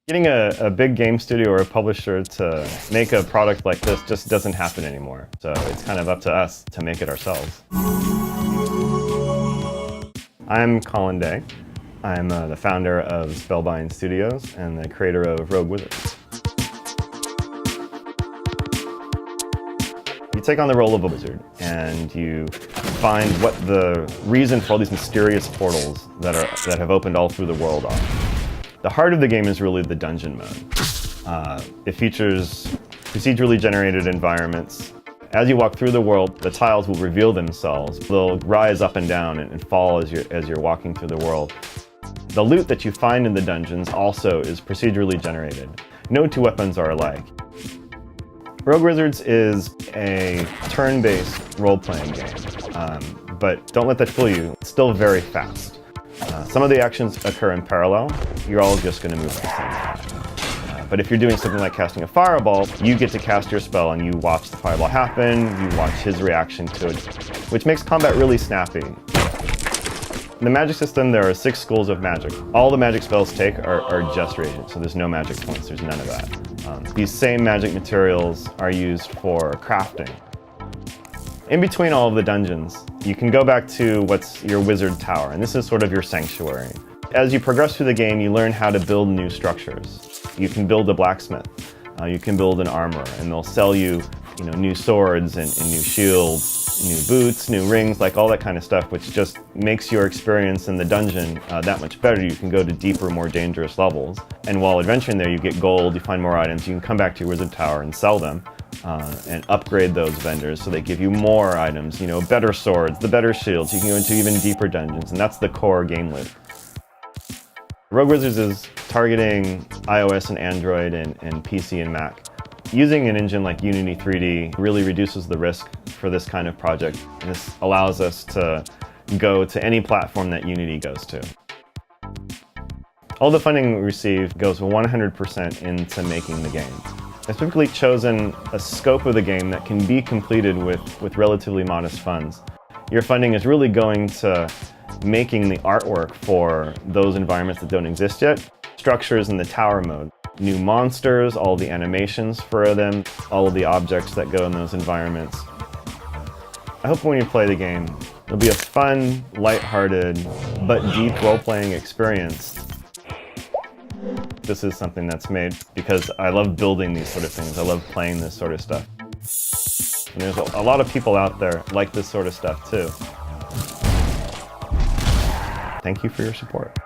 Getting a big game studio or a publisher to make a product like this just doesn't happen anymore. So it's kind of up to us to make it ourselves. I'm Colin Day. I'm the founder of Spellbind Studios and the creator of Rogue Wizards. You take on the role of a wizard and you find what the reason for all these mysterious portals that have opened all through the world are. The heart of the game is really the dungeon mode. It features procedurally generated environments. As you walk through the world, the tiles will reveal themselves. They'll rise up and down and fall as you're walking through the world. The loot that you find in the dungeons also is procedurally generated. No two weapons are alike. Rogue Wizards is a turn-based role-playing game, but don't let that fool you. It's still very fast. Some of the actions occur in parallel. You're all just going to move at the same time. But if you're doing something like casting a fireball, you get to cast your spell and you watch the fireball happen, you watch his reaction to it, which makes combat really snappy. In the magic system, there are 6 schools of magic. All the magic spells take are just reagent, so there's no magic points, there's none of that. These same magic materials are used for crafting. In between all of the dungeons, you can go back to what's your wizard tower, and this is sort of your sanctuary. As you progress through the game, you learn how to build new structures. You can build a blacksmith, you can build an armor, and they'll sell you, new swords and new shields, new boots, new rings, like all that kind of stuff, which just makes your experience in the dungeon that much better. You can go to deeper, more dangerous levels. And while adventuring there, you get gold, you find more items, you can come back to your wizard tower and sell them. And upgrade those vendors so they give you more items, better swords, the better shields. You can go into even deeper dungeons, and that's the core game loop. Rogue Wizards is targeting iOS and Android and PC and Mac. Using an engine like Unity 3D really reduces the risk for this kind of project. And this allows us to go to any platform that Unity goes to. All the funding we receive goes 100% into making the game. I've specifically chosen a scope of the game that can be completed with relatively modest funds. Your funding is really going to making the artwork for those environments that don't exist yet, structures in the tower mode, new monsters, all the animations for them, all of the objects that go in those environments. I hope when you play the game, it'll be a fun, lighthearted, but deep role-playing experience. This is something that's made because I love building these sort of things. I love playing this sort of stuff. And there's a lot of people out there like this sort of stuff too. Thank you for your support.